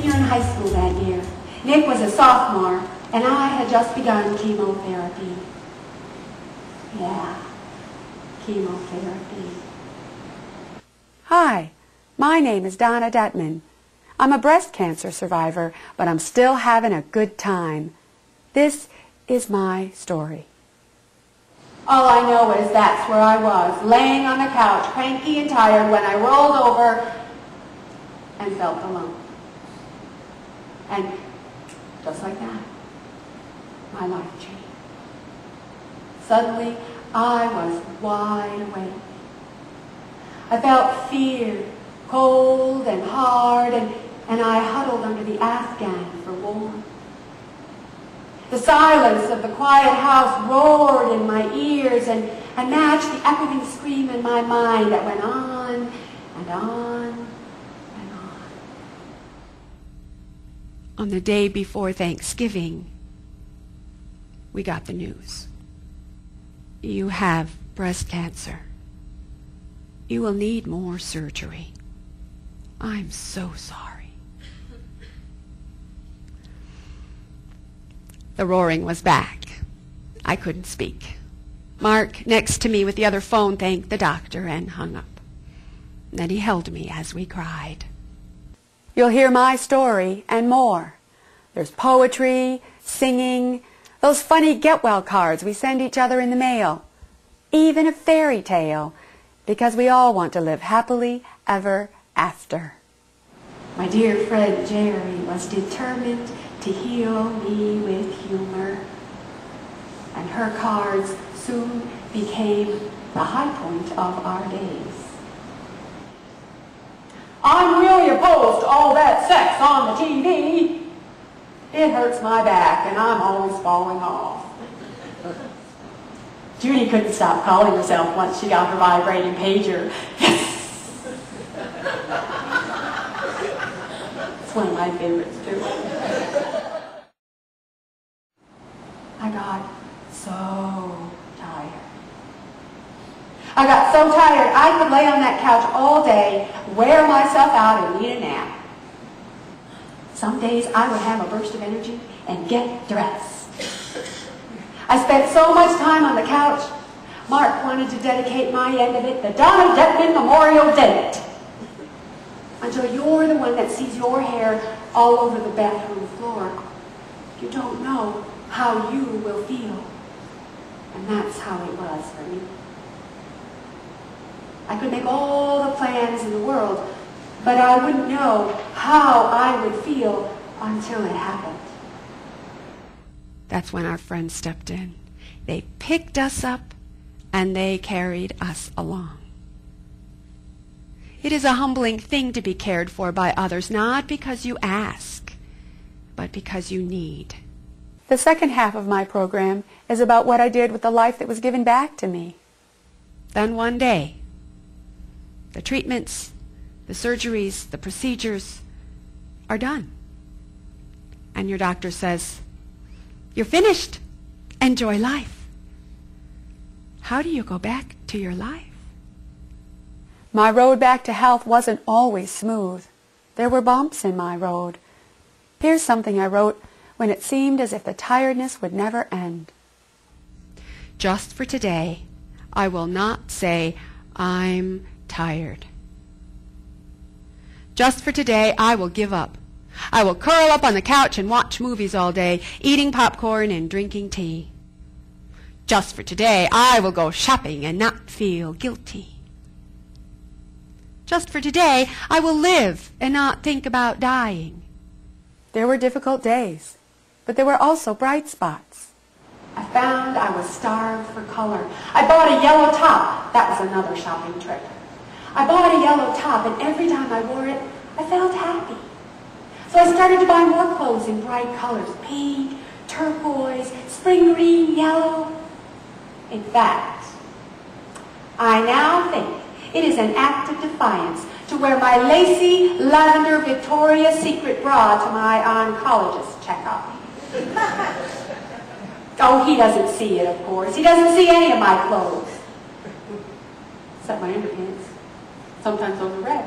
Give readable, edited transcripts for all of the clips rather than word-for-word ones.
senior in high school that year. Nick was a sophomore, and I had just begun chemotherapy. Yeah, chemotherapy. Hi, my name is Donna Dettman. I'm a breast cancer survivor, but I'm still having a good time. This is my story. All I know is that's where I was, laying on the couch, cranky and tired, when I rolled over and felt alone. And just like that, my life changed. Suddenly, I was wide awake. I felt fear, cold and hard, and I huddled under the Afghan for warmth. The silence of the quiet house roared in my ears and matched the echoing scream in my mind that went on and on and on. On the day before Thanksgiving, we got the news. You have breast cancer. You will need more surgery. I'm so sorry. The roaring was back. I couldn't speak. Mark, next to me with the other phone, thanked the doctor and hung up. Then he held me as we cried. You'll hear my story and more. There's poetry, singing, those funny get-well cards we send each other in the mail, even a fairy tale, because we all want to live happily ever after. My dear friend Jerry was determined to heal me with humor, and her cards soon became the high point of our days. I'm really opposed to all that sex on the TV. It hurts my back and I'm always falling off. Judy couldn't stop calling herself once she got her vibrating pager. It's one of my favorites too. I got so tired. I got so tired I could lay on that couch all day, wear myself out, and need a nap. Some days I would have a burst of energy and get dressed. I spent so much time on the couch, Mark wanted to dedicate my end of it the Donna Dettman Memorial Date. Until you're the one that sees your hair all over the bathroom floor, you don't know how you will feel. And that's how it was for me. I could make all the plans in the world, but I wouldn't know how I would feel until it happened. That's when our friends stepped in. They picked us up and they carried us along. It is a humbling thing to be cared for by others, not because you ask, but because you need. The second half of my program is about what I did with the life that was given back to me. Then one day, the treatments, the surgeries, the procedures are done. And your doctor says, "You're finished. Enjoy life." How do you go back to your life? My road back to health wasn't always smooth. There were bumps in my road. Here's something I wrote when it seemed as if the tiredness would never end. Just for today, I will not say, "I'm tired." Just for today, I will give up. I will curl up on the couch and watch movies all day, eating popcorn and drinking tea. Just for today, I will go shopping and not feel guilty. Just for today, I will live and not think about dying. There were difficult days, but there were also bright spots. I found I was starved for color. I bought a yellow top. That was another shopping trip. I bought a yellow top, and every time I wore it, I felt happy. So I started to buy more clothes in bright colors: pink, turquoise, spring green, yellow. In fact, I now think it is an act of defiance to wear my lacy lavender Victoria's Secret bra to my oncologist checkup. Oh, he doesn't see it, of course. He doesn't see any of my clothes. Except my underpants. Sometimes those are red.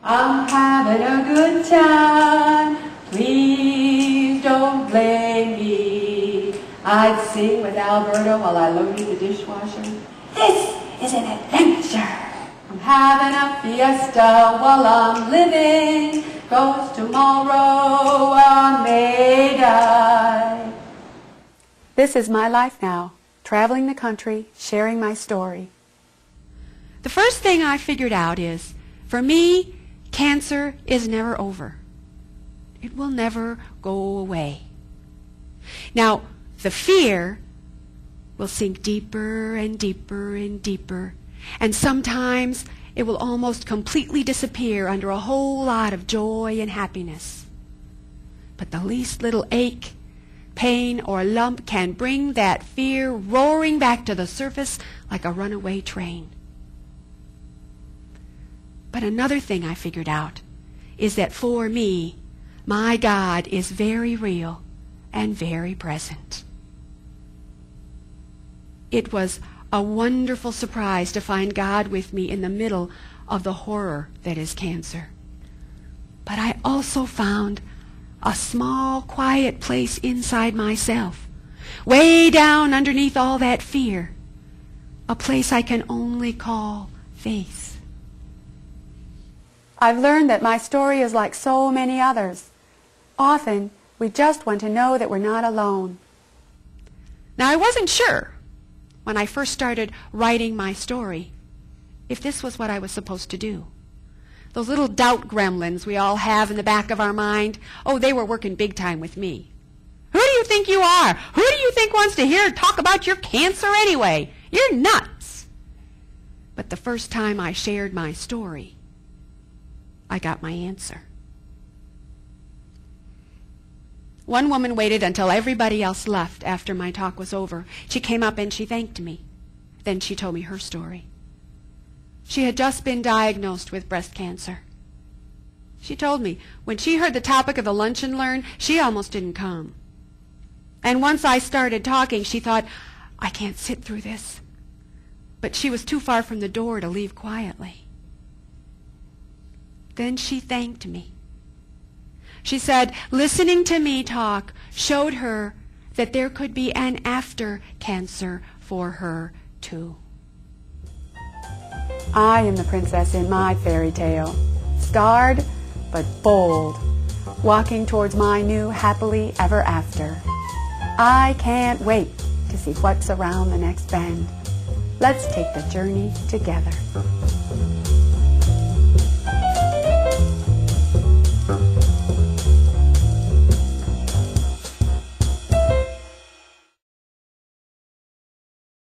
I'm having a good time, please don't blame me. I'd sing with Alberto while I loaded the dishwasher. This is an adventure. I'm having a fiesta while I'm living, 'cause tomorrow I may die. This is my life now, traveling the country, sharing my story. The first thing I figured out is, for me, cancer is never over. It will never go away. Now, the fear will sink deeper and deeper and deeper, and sometimes it will almost completely disappear under a whole lot of joy and happiness. But the least little ache, pain, or lump can bring that fear roaring back to the surface like a runaway train. But another thing I figured out is that for me, my God is very real and very present. It was a wonderful surprise to find God with me in the middle of the horror that is cancer. But I also found a small, quiet place inside myself, way down underneath all that fear, a place I can only call faith. I've learned that my story is like so many others. Often, we just want to know that we're not alone. Now, I wasn't sure when I first started writing my story if this was what I was supposed to do. Those little doubt gremlins we all have in the back of our mind, oh, they were working big time with me. Who do you think you are? Who do you think wants to hear talk about your cancer anyway? You're nuts. But the first time I shared my story, I got my answer. One woman waited until everybody else left after my talk was over. She came up and she thanked me. Then she told me her story. She had just been diagnosed with breast cancer. She told me when she heard the topic of the Lunch and Learn, she almost didn't come. And once I started talking, she thought, I can't sit through this. But she was too far from the door to leave quietly. Then she thanked me. She said listening to me talk showed her that there could be an after cancer for her too. I am the princess in my fairy tale, scarred but bold, walking towards my new happily ever after. I can't wait to see what's around the next bend. Let's take the journey together.